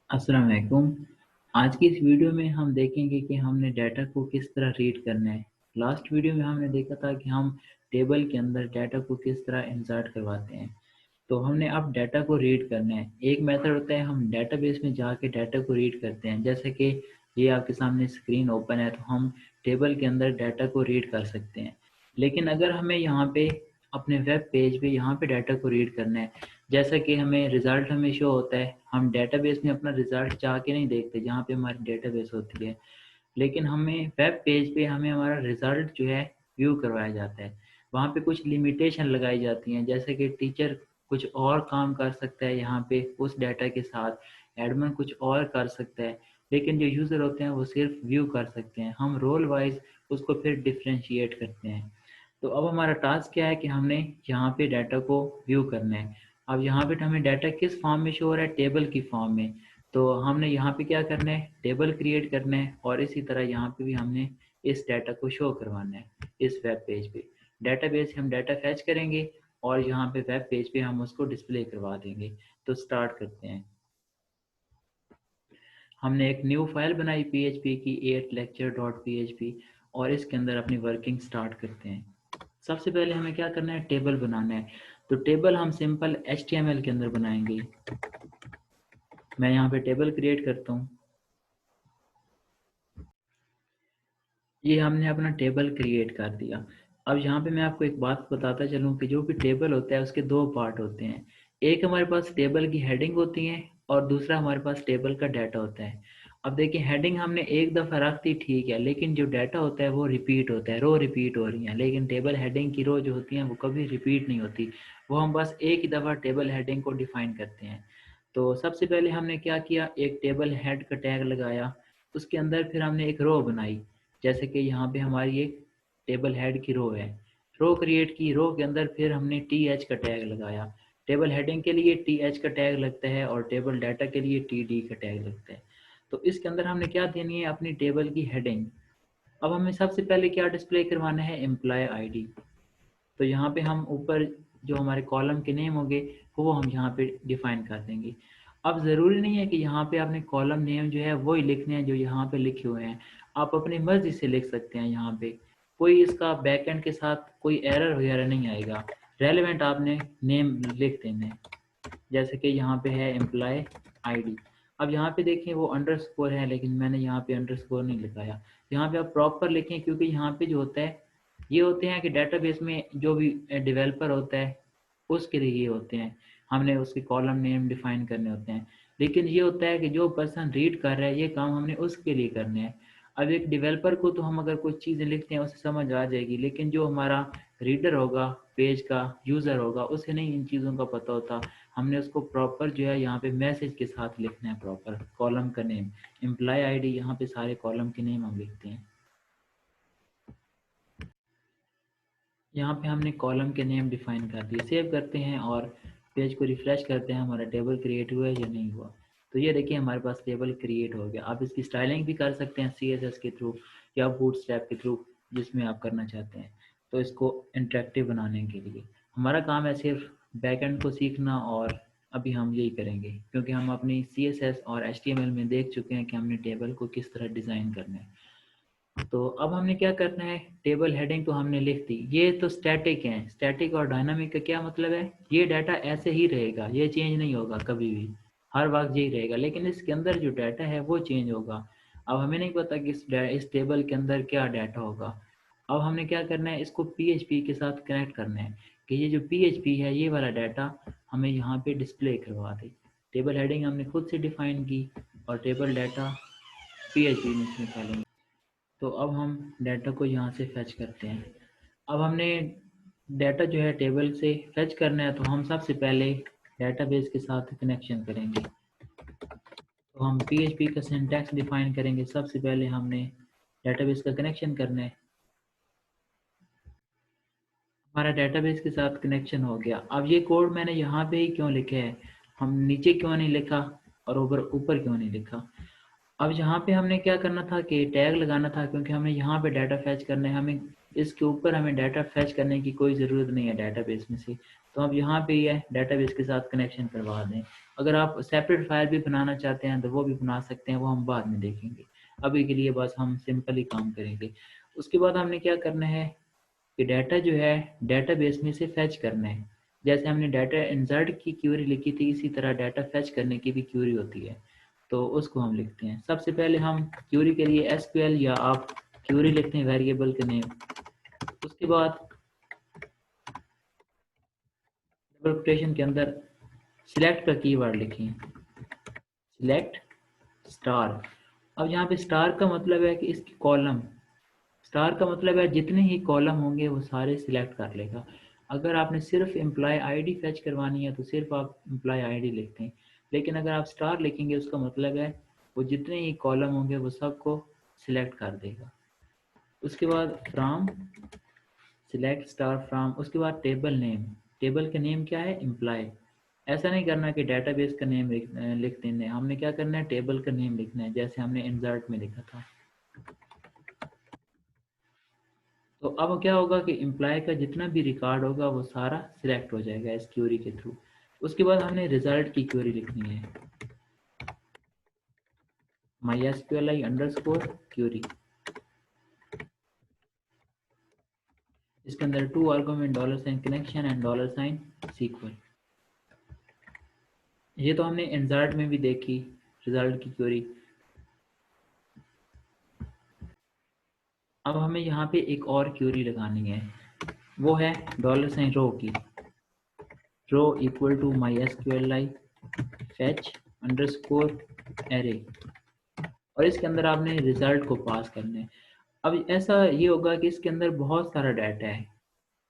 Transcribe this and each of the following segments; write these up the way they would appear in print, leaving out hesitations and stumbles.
अस्सलाम वालेकुम। आज की इस वीडियो में हम देखेंगे कि हमने डाटा को किस तरह रीड करना है। लास्ट वीडियो में हमने देखा था कि हम टेबल के अंदर डाटा को किस तरह इंसर्ट करवाते हैं। तो हमने अब डाटा को रीड करना है। एक मेथड होता है हम डेटाबेस में जाके डाटा को रीड करते हैं, जैसे कि ये आपके सामने स्क्रीन ओपन है तो हम टेबल के अंदर डाटा को रीड कर सकते हैं। लेकिन अगर हमें यहाँ पे अपने वेब पेज पे यहाँ पे डाटा को रीड करना है, जैसा कि हमें रिज़ल्ट हमें शो होता है, हम डेटाबेस में अपना रिज़ल्ट चाह के नहीं देखते जहाँ पे हमारी डेटाबेस होती है, लेकिन हमें वेब पेज पे हमें हमारा रिज़ल्ट जो है व्यू करवाया जाता है। वहाँ पे कुछ लिमिटेशन लगाई जाती हैं, जैसे कि टीचर कुछ और काम कर सकता है यहाँ पे उस डाटा के साथ, एडमिन कुछ और कर सकता है, लेकिन जो यूज़र होते हैं वो सिर्फ व्यू कर सकते हैं। हम रोल वाइज उसको फिर डिफ्रेंशिएट करते हैं। तो अब हमारा टास्क क्या है कि हमने यहाँ पे डाटा को व्यू करना है। अब यहाँ पे हमें डाटा किस फॉर्म में शो हो रहा है, टेबल की फॉर्म में। तो हमने यहाँ पे क्या करना है, टेबल क्रिएट करना है और इसी तरह यहाँ पे भी हमने इस डाटा को शो करवाना है इस वेब पेज पे। डेटाबेस से हम डाटा फैच करेंगे और यहाँ पे वेब पेज पे हम उसको डिस्प्ले करवा देंगे। तो स्टार्ट करते हैं। हमने एक न्यू फाइल बनाई PHP की 8lecture.php और इसके अंदर अपनी वर्किंग स्टार्ट करते हैं। सबसे पहले हमें क्या करना है, टेबल बनाना है। तो टेबल हम सिंपल HTML के अंदर बनाएंगे। मैं यहाँ पे टेबल क्रिएट करता हूँ। ये हमने अपना टेबल क्रिएट कर दिया। अब यहाँ पे मैं आपको एक बात बताता चलूँ कि जो भी टेबल होता है उसके दो पार्ट होते हैं। एक हमारे पास टेबल की हेडिंग होती है और दूसरा हमारे पास टेबल का डाटा होता है। अब देखिए, हेडिंग हमने एक दफ़ा रख दी ठीक है, लेकिन जो डाटा होता है वो रिपीट होता है, रो रिपीट हो रही हैं, लेकिन टेबल हेडिंग की रो जो होती हैं वो कभी रिपीट नहीं होती। वो हम बस एक ही दफ़ा टेबल हेडिंग को डिफाइन करते हैं। तो सबसे पहले हमने क्या किया, एक टेबल हेड का टैग लगाया। उसके अंदर फिर हमने एक रो बनाई, जैसे कि यहाँ पे हमारी एक टेबल हेड की रो है। रो क्रिएट की, रो के अंदर फिर हमने TH का टैग लगाया। टेबल हेडिंग के लिए TH का टैग लगता है और टेबल डाटा के लिए TD का टैग लगता है। तो इसके अंदर हमने क्या देनी है, अपनी टेबल की हेडिंग। अब हमें सबसे पहले क्या डिस्प्ले करवाना है, एम्प्लॉय ID। तो यहाँ पे हम ऊपर जो हमारे कॉलम के नेम होंगे वो हम यहाँ पे डिफाइन कर देंगे। अब ज़रूरी नहीं है कि यहाँ पे आपने कॉलम नेम जो है वो ही लिखने हैं जो यहाँ पे लिखे हुए हैं। आप अपनी मर्ज़ी से लिख सकते हैं। यहाँ पे कोई इसका बैकएंड के साथ कोई एरर वगैरह नहीं आएगा। रेलेवेंट आपने नेम लिख देना है, जैसे कि यहाँ पे है एम्प्लॉय ID। अब यहाँ पे देखें वो अंडरस्कोर है, लेकिन मैंने यहाँ पे अंडरस्कोर नहीं लगाया। यहाँ पे आप प्रॉपर लिखें, क्योंकि यहाँ पे जो होता है ये होते हैं कि डेटाबेस में जो भी डेवलपर होता है उसके लिए ये होते हैं, हमने उसके कॉलम नेम डिफाइन करने होते हैं। लेकिन ये होता है कि जो पर्सन रीड कर रहा है ये काम हमने उसके लिए करने हैं। अब एक डेवलपर को तो हम अगर कुछ चीज़ें लिखते हैं उसे समझ आ जाएगी, लेकिन जो हमारा रीडर होगा, पेज का यूज़र होगा, उसे नहीं इन चीज़ों का पता होता। हमने उसको प्रॉपर जो है यहाँ पे मैसेज के साथ लिखना है, प्रॉपर कॉलम का नेम, एम्प्लॉय ID, यहाँ पे सारे कॉलम के नेम हम लिखते हैं। यहाँ पे हमने कॉलम के नेम डिफाइन कर दिए। सेव करते हैं और पेज को रिफ्रेश करते हैं, हमारा टेबल क्रिएट हुआ है या नहीं हुआ। तो ये देखिए हमारे पास टेबल क्रिएट हो गया। आप इसकी स्टाइलिंग भी कर सकते हैं CSS के थ्रू या बूटस्ट्रैप के थ्रू, जिसमें आप करना चाहते हैं। तो इसको इंटरेक्टिव बनाने के लिए हमारा काम है सिर्फ बैकएंड को सीखना, और अभी हम यही करेंगे क्योंकि हम अपनी CSS और HTML में देख चुके हैं कि हमने टेबल को किस तरह डिज़ाइन करना है। तो अब हमने क्या करना है, टेबल हेडिंग तो हमने लिख दी। ये तो स्टैटिक है। स्टैटिक और डायनामिक का क्या मतलब है, ये डाटा ऐसे ही रहेगा, ये चेंज नहीं होगा कभी भी, हर वक्त यही रहेगा, लेकिन इसके अंदर जो डाटा है वो चेंज होगा। अब हमें नहीं पता कि इस टेबल के अंदर क्या डाटा होगा। अब हमने क्या करना है, इसको PHP के साथ कनेक्ट करना है कि ये जो PHP है ये वाला डाटा हमें यहाँ पे डिस्प्ले करवा दे। टेबल हेडिंग हमने खुद से डिफाइन की और टेबल डाटा PHP में इसमें डालेंगे। तो अब हम डाटा को यहाँ से फैच करते हैं। अब हमने डाटा जो है टेबल से फैच करना है, तो हम सबसे पहले डेटाबेस के साथ कनेक्शन करेंगे। तो हम PHP का सिंटैक्स डिफाइन करेंगे। सबसे पहले हमने डेटाबेस का कनेक्शन करना है। हमारा डेटाबेस के साथ कनेक्शन हो गया। अब ये कोड मैंने यहाँ पे ही क्यों लिखा है, हम नीचे क्यों नहीं लिखा और ऊपर ऊपर क्यों नहीं लिखा। अब यहाँ पे हमने क्या करना था कि टैग लगाना था, क्योंकि हमें यहाँ पे डाटा फैच करना है। हमें इसके ऊपर हमें डाटा फैच करने की कोई ज़रूरत नहीं है डेटाबेस में से। तो अब यहाँ पे ये डाटाबेस के साथ कनेक्शन करवा दें। अगर आप सेपरेट फाइल भी बनाना चाहते हैं तो वो भी बना सकते हैं, वो हम बाद में देखेंगे। अभी के लिए बस हम सिंपल ही काम करेंगे। उसके बाद हमने क्या करना है कि डाटा जो है डेटाबेस में से फैच करना है। जैसे हमने डाटा इंसर्ट की क्यूरी लिखी थी, इसी तरह डाटा फैच करने की भी क्यूरी होती है, तो उसको हम लिखते हैं। सबसे पहले हम क्यूरी के लिए एसक्यूएल या आप क्यूरी लिखते हैं वेरिएबल के नेम। उसके बाद डबल कोटेशन के अंदर सिलेक्ट का कीवर्ड लिखें, सिलेक्ट स्टार। अब यहाँ पे स्टार का मतलब है कि इसकी कॉलम, स्टार का मतलब है जितने ही कॉलम होंगे वो सारे सिलेक्ट कर लेगा। अगर आपने सिर्फ एम्प्लॉय आईडी फैच करवानी है तो सिर्फ आप एम्प्लॉय आईडी लिखते हैं, लेकिन अगर आप स्टार लिखेंगे उसका मतलब है वो जितने ही कॉलम होंगे वो सबको सिलेक्ट कर देगा। उसके बाद फ्रॉम, सिलेक्ट स्टार फ्रॉम। उसके बाद टेबल नेम, टेबल का नेम क्या है, एम्प्लॉय। ऐसा नहीं करना कि डेटाबेस का नेम लिख देना है, हमने क्या करना है टेबल का नेम लिखना है, जैसे हमने इंसर्ट में लिखा था। तो अब क्या होगा कि एम्प्लॉय का जितना भी रिकॉर्ड होगा वो सारा सिलेक्ट हो जाएगा इस क्यूरी के थ्रू। उसके बाद हमने रिजल्ट की क्यूरी लिखनी है, mysqli अंडरस्कोर क्यूरी। इसके अंदर 2 आर्गुमेंट $, कनेक्शन एंड $, ये तो हमने इंसर्ट में भी देखी रिजल्ट की क्यूरी। अब हमें यहाँ पे एक और क्यूरी लगानी है, वो है $रो की। Row equal to mysqli fetch underscore array, और इसके अंदर आपने रिजल्ट को पास करना है। अब ऐसा ये होगा कि इसके अंदर बहुत सारा डाटा है।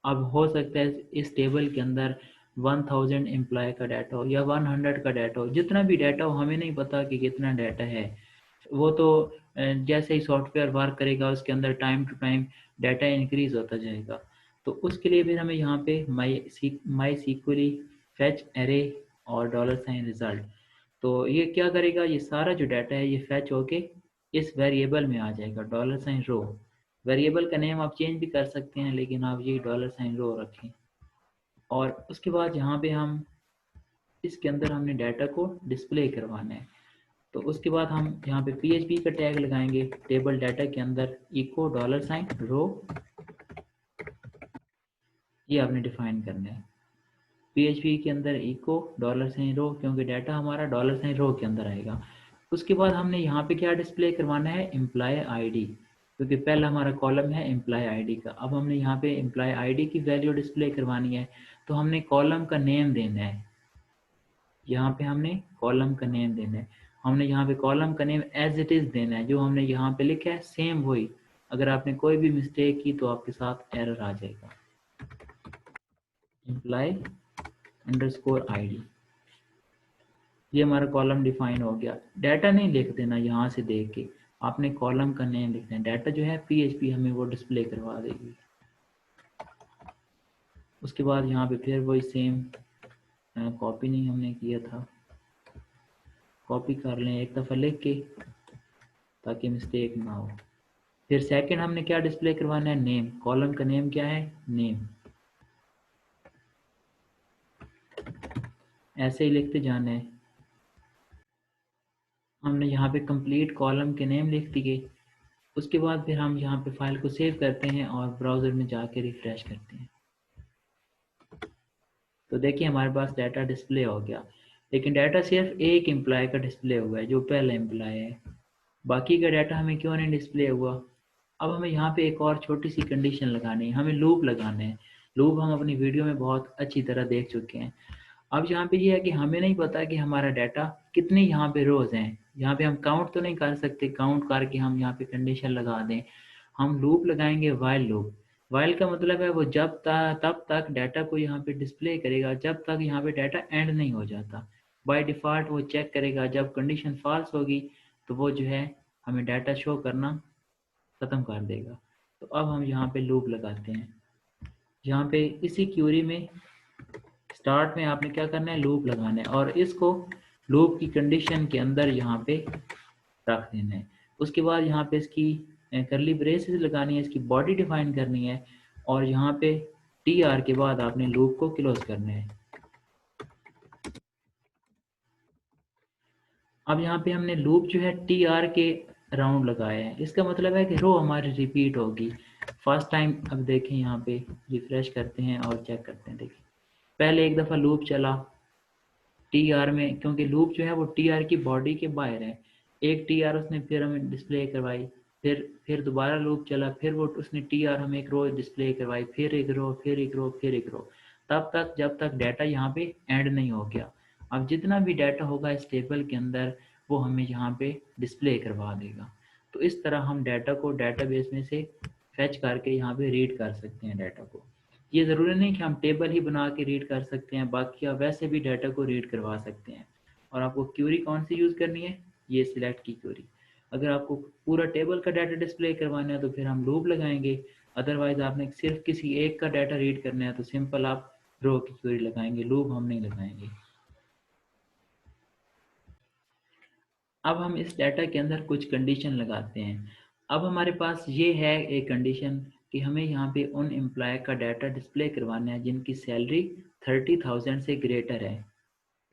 अब हो सकता है इस टेबल के अंदर 1000 एम्प्लॉय का डाटा हो या 100 का डाटा हो, जितना भी डाटा हो हमें नहीं पता कि कितना डाटा है। वो तो जैसे ही सॉफ्टवेयर वर्क करेगा उसके अंदर time to time data increase होता जाएगा। तो उसके लिए फिर हमें यहाँ पे माई सीक्वली फैच एरे और $रिजल्ट। तो ये क्या करेगा, ये सारा जो डाटा है ये फैच होके इस वेरिएबल में आ जाएगा $रो। वेरिएबल का नेम आप चेंज भी कर सकते हैं, लेकिन आप ये $रो रखें। और उसके बाद यहाँ पे हम इसके अंदर हमने डाटा को डिस्प्ले करवाना है। तो उसके बाद हम यहाँ पे PHP का टैग लगाएंगे टेबल डाटा के अंदर, इको $रो, ये आपने डिफाइन करना है। PHP के अंदर इको $रो, क्योंकि डाटा हमारा $रो के अंदर आएगा। उसके बाद हमने यहाँ पे क्या डिस्प्ले करवाना है, एम्प्लॉय आईडी, क्योंकि पहला हमारा कॉलम है एम्प्लॉय आईडी का। अब हमने यहाँ पे एम्प्लॉय आईडी की वैल्यू डिस्प्ले करवानी है, तो हमने कॉलम का नेम देना है। यहाँ पे हमने कॉलम का नेम देना है, हमने यहाँ पे कॉलम का नेम एज इट इज़ देना है, जो हमने यहाँ पे लिखा है सेम वही। अगर आपने कोई भी मिस्टेक की तो आपके साथ एरर आ जाएगा। एम्प्लॉय अंडरस्कोर आईडी, ये हमारा कॉलम डिफाइन हो गया। डाटा नहीं लिख देना यहाँ से देख के, आपने कॉलम का नेम लिखना है। डाटा जो है PHP हमें वो डिस्प्ले करवा देगी। उसके बाद यहाँ पे फिर वही सेम, कॉपी नहीं हमने किया था, कॉपी कर लें एक दफ़ा लिख के ताकि मिस्टेक ना हो। फिर सेकंड हमने क्या डिस्प्ले करवाना है, नेम। कॉलम का नेम क्या है, नेम। ऐसे ही लिखते जाना है। हमने यहाँ पे कंप्लीट कॉलम के नेम लिख दिए। उसके बाद फिर हम यहाँ पे फाइल को सेव करते हैं और ब्राउज़र में जाके रिफ्रेश करते हैं। तो देखिए हमारे पास डाटा डिस्प्ले हो गया, लेकिन डाटा सिर्फ एक एम्प्लॉय का डिस्प्ले हुआ है जो पहला एम्प्लॉय है, बाकी का डाटा हमें क्यों नहीं डिस्प्ले हुआ। अब हमें यहाँ पे एक और छोटी सी कंडीशन लगानी है, हमें लूप लगाना है। लूप हम अपनी वीडियो में बहुत अच्छी तरह देख चुके हैं। अब यहाँ पे ये है कि हमें नहीं पता कि हमारा डाटा कितने यहाँ पे रोज़ हैं। यहाँ पे हम काउंट तो नहीं कर सकते, काउंट करके हम यहाँ पे कंडीशन लगा दें। हम लूप लगाएंगे वाइल लूप। वाइल का मतलब है वो तब तक डाटा को यहाँ पे डिस्प्ले करेगा जब तक यहाँ पे डाटा एंड नहीं हो जाता। बाय डिफ़ॉल्ट वो चेक करेगा, जब कंडीशन फॉल्स होगी तो वो जो है हमें डाटा शो करना ख़त्म कर देगा। तो अब हम यहाँ पे लूप लगाते हैं। यहाँ पे इसी क्यूरी में स्टार्ट में आपने क्या करना है, लूप लगाना है, और इसको लूप की कंडीशन के अंदर यहाँ पे रख देना है। उसके बाद यहाँ पे इसकी करली ब्रेसेस लगानी है, इसकी बॉडी डिफाइन करनी है, और यहाँ पे TR के बाद आपने लूप को क्लोज करना है। अब यहाँ पे हमने लूप जो है टी आर के राउंड लगाया है, इसका मतलब है कि रो हमारी रिपीट होगी फर्स्ट टाइम। अब देखें यहाँ पे रिफ्रेश करते हैं और चेक करते हैं। देखिए पहले एक दफ़ा लूप चला टी आर में, क्योंकि लूप जो है वो टी आर की बॉडी के बाहर है। एक टी आर उसने फिर हमें डिस्प्ले करवाई, फिर दोबारा लूप चला, फिर वो उसने टी आर हमें एक रो डिस्प्ले करवाई, फिर एक रो, फिर एक रो, फिर एक रो, तब तक जब तक डाटा यहाँ पे एंड नहीं हो गया। अब जितना भी डाटा होगा इस टेबल के अंदर वो हमें यहाँ पे डिस्प्ले करवा देगा। तो इस तरह हम डाटा को डाटाबेस में से फैच करके यहाँ पे रीड कर सकते हैं डाटा को। ये ज़रूरी नहीं कि हम टेबल ही बना के रीड कर सकते हैं, बाकी आप वैसे भी डाटा को रीड करवा सकते हैं। और आपको क्यूरी कौन सी यूज़ करनी है, ये सिलेक्ट की क्यूरी। अगर आपको पूरा टेबल का डाटा डिस्प्ले करवाना है तो फिर हम लूप लगाएंगे, अदरवाइज आपने सिर्फ किसी एक का डाटा रीड करना है तो सिंपल आप रो की क्यूरी लगाएंगे, लूप हम नहीं लगाएंगे। अब हम इस डाटा के अंदर कुछ कंडीशन लगाते हैं। अब हमारे पास ये है एक कंडीशन कि हमें यहाँ पे उन एम्प्लॉय का डाटा डिस्प्ले करवाना है जिनकी सैलरी 30,000 से ग्रेटर है।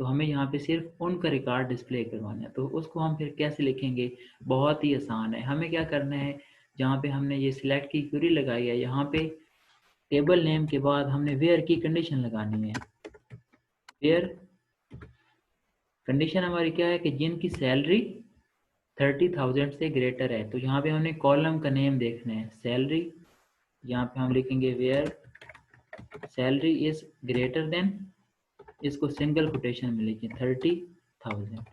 तो हमें यहाँ पे सिर्फ उनका रिकॉर्ड डिस्प्ले करवाना है। तो उसको हम फिर कैसे लिखेंगे, बहुत ही आसान है। हमें क्या करना है, जहाँ पे हमने ये सिलेक्ट की क्वेरी लगाई है, यहाँ पे टेबल नेम के बाद हमने वेयर की कंडीशन लगानी है। वेयर कंडीशन हमारी क्या है कि जिनकी सैलरी 30,000 से ग्रेटर है। तो यहाँ पे हमने कॉलम का नेम देखना है, सैलरी। यहाँ पे हम लिखेंगे where salary is greater than, इसको सिंगल कोटेशन में लिखें 30,000।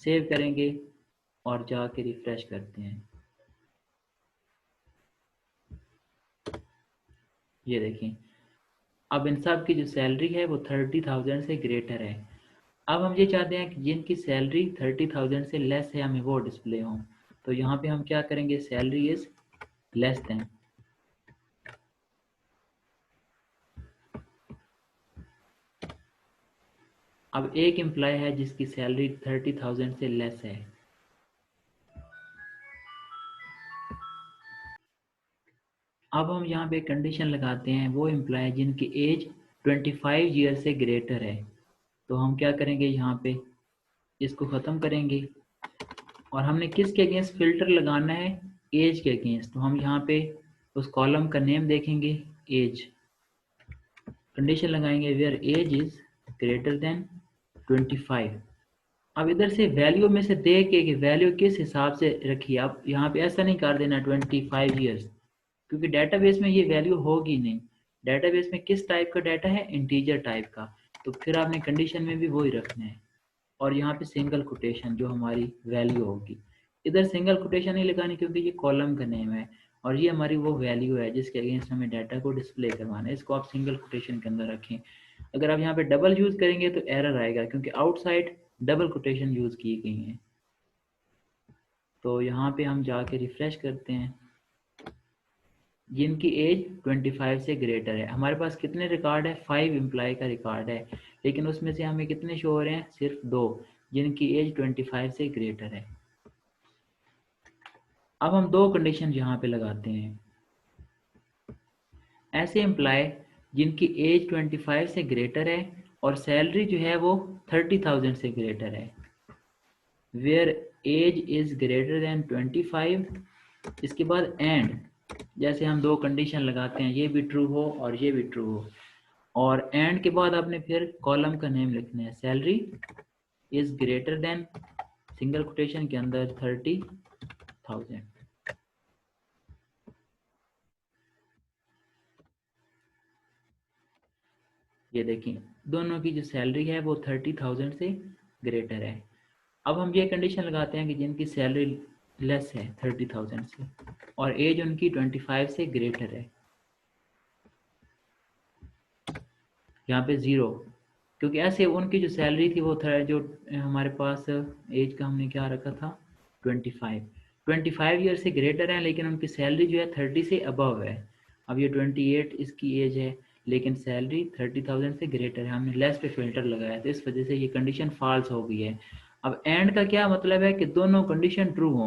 सेव करेंगे और जाके रिफ्रेश करते हैं। ये देखें अब इन सब की जो सैलरी है वो 30,000 से ग्रेटर है। अब हम ये चाहते हैं कि जिनकी सैलरी 30,000 से लेस है हमें वो डिस्प्ले हो। तो यहाँ पे हम क्या करेंगे, सैलरी इज लेस देन। अब एक एम्प्लॉय है जिसकी सैलरी 30,000 से लेस है। अब हम यहाँ पे कंडीशन लगाते हैं वो एम्प्लॉय जिनकी एज 25 ईयर से ग्रेटर है। तो हम क्या करेंगे, यहाँ पे इसको ख़त्म करेंगे और हमने किसके अगेंस्ट फ़िल्टर लगाना है, एज के अगेंस्ट। तो हम यहाँ पे उस कॉलम का नेम देखेंगे, एज, कंडीशन लगाएंगे where age is greater than 25। अब इधर से वैल्यू में से देख के कि वैल्यू किस हिसाब से रखी। आप यहाँ पे ऐसा नहीं कर देना 25 ईयर्स, क्योंकि डेटाबेस में ये वैल्यू होगी नहीं। डेटाबेस में किस टाइप का डाटा है, इंटीजर टाइप का। तो फिर आपने कंडीशन में भी वही रखना है। और यहाँ पे सिंगल कोटेशन जो हमारी वैल्यू होगी, इधर सिंगल कोटेशन नहीं लगानी क्योंकि ये कॉलम का नेम है और ये हमारी वो वैल्यू है जिसके अगेंस्ट हमें डाटा को डिस्प्ले करवाना है। इसको आप सिंगल कोटेशन के अंदर रखें। अगर आप यहाँ पे डबल यूज़ करेंगे तो एरर आएगा, क्योंकि आउटसाइड डबल कोटेशन यूज़ की गई हैं। तो यहाँ पे हम जाके रिफ्रेश करते हैं, जिनकी एज 25 से ग्रेटर है। हमारे पास कितने रिकॉर्ड है, 5 एम्प्लॉय का रिकॉर्ड है, लेकिन उसमें से हमें कितने शो हो रहे हैं, सिर्फ 2 जिनकी एज 25 से ग्रेटर है। अब हम दो कंडीशन यहाँ पे लगाते हैं। ऐसे एम्प्लॉय जिनकी एज 25 से ग्रेटर है और सैलरी जो है वो 30,000 से ग्रेटर है, where age is greater than 25। इसके बाद एंड, जैसे हम दो कंडीशन लगाते हैं, ये भी ट्रू हो और ये भी ट्रू हो, और एंड के बाद आपने फिर कॉलम का नेम लिखना है, salary is greater then single quotation के अंदर 30,000। ये देखिए दोनों की जो सैलरी है वो 30,000 से ग्रेटर है। अब हम ये कंडीशन लगाते हैं कि जिनकी सैलरी लेस है 30,000 से और एज उनकी 25 से ग्रेटर है, यहाँ पे 0, क्योंकि ऐसे उनकी जो सैलरी थी वो था, जो हमारे पास एज का हमने क्या रखा था 25 ईयर से ग्रेटर है, लेकिन उनकी सैलरी जो है 30 से अबव है। अब ये 28 इसकी एज है लेकिन सैलरी 30,000 से ग्रेटर है, हमने लेस पे फिल्टर लगाया तो इस वजह से ये कंडीशन फॉल्स हो गई है। अब एंड का क्या मतलब है कि दोनों कंडीशन ट्रू हो,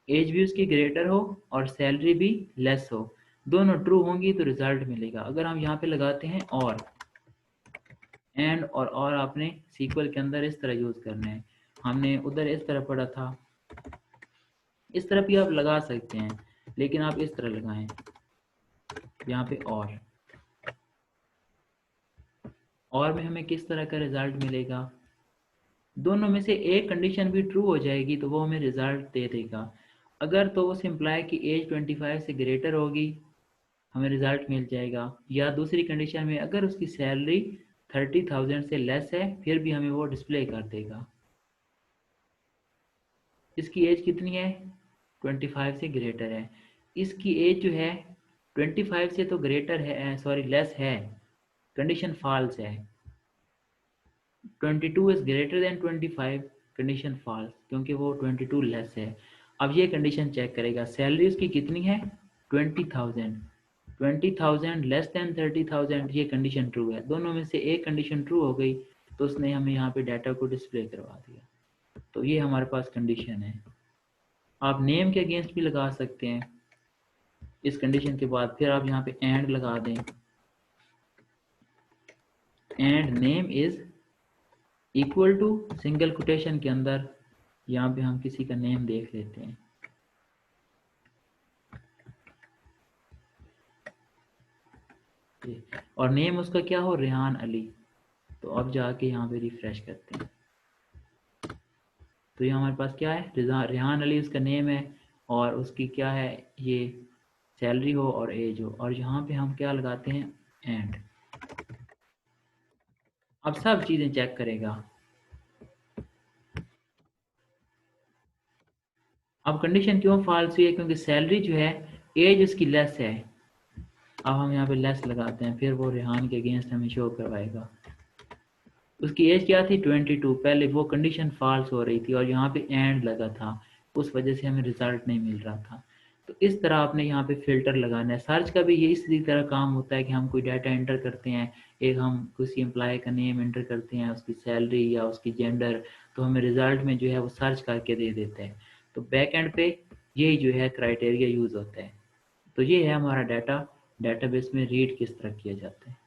एज भी उसकी ग्रेटर हो और सैलरी भी लेस हो, दोनों ट्रू होंगी तो रिजल्ट मिलेगा। अगर हम यहाँ पे लगाते हैं और एंड और आपने सीक्वल के अंदर इस तरह यूज़ करना है, हमने उधर इस तरह पढ़ा था, इस तरह भी आप लगा सकते हैं, लेकिन आप इस तरह लगाएं यहाँ पे। और में हमें किस तरह का रिजल्ट मिलेगा, दोनों में से एक कंडीशन भी ट्रू हो जाएगी तो वो हमें रिजल्ट दे देगा। अगर तो वो सिंप्लाई की एज 25 से ग्रेटर होगी, हमें रिजल्ट मिल जाएगा। या दूसरी कंडीशन में अगर उसकी सैलरी 30,000 से लेस है, फिर भी हमें वो डिस्प्ले कर देगा। इसकी एज कितनी है, 25 से ग्रेटर है। इसकी एज जो है 25 से तो ग्रेटर है, सॉरी लेस है, कंडीशन फॉल्स है। 22 is greater than 25, condition false, क्योंकि वो 22 लेस है। अब ये कंडीशन चेक करेगा, सैलरी उसकी कितनी है 20,000, 20,000 लेस देन 30,000, ये कंडीशन ट्रू है। दोनों में से एक कंडीशन ट्रू हो गई तो उसने हमें यहाँ पे डाटा को डिस्प्ले करवा दिया। तो ये हमारे पास कंडीशन है। आप नेम के अगेंस्ट भी लगा सकते हैं इस कंडीशन के बाद, फिर आप यहाँ पे एंड लगा दें, and name is equal to single quotation के अंदर, यहाँ पे हम किसी का नेम देख लेते हैं। और नेम उसका क्या हो, रेहान अली। तो अब जाके यहाँ पे रिफ्रेश करते हैं, तो ये हमारे पास क्या है, रेहान अली उसका नेम है, और उसकी क्या है, ये सैलरी हो और एज हो। और यहाँ पे हम क्या लगाते हैं, एंड। अब सब चीज़ें चेक करेगा। अब कंडीशन क्यों फॉल्स हुई है, क्योंकि सैलरी जो है एज उसकी लेस है। अब हम यहाँ पे लेस लगाते हैं, फिर वो रेहान के अगेंस्ट हमें शो करवाएगा। उसकी एज क्या थी 22, पहले वो कंडीशन फॉल्स हो रही थी और यहाँ पे एंड लगा था, उस वजह से हमें रिजल्ट नहीं मिल रहा था। तो इस तरह आपने यहाँ पे फिल्टर लगाना है। सर्च का भी ये इसी तरह काम होता है कि हम कोई डाटा एंटर करते हैं, एक हम किसी एम्प्लॉय का नेम एंटर करते हैं, उसकी सैलरी या उसकी जेंडर, तो हमें रिजल्ट में जो है वो सर्च करके दे देता है। तो बैक एंड पे यही जो है क्राइटेरिया यूज़ होता है। तो ये है हमारा डाटा, डेटाबेस में रीड किस तरह किया जाता है।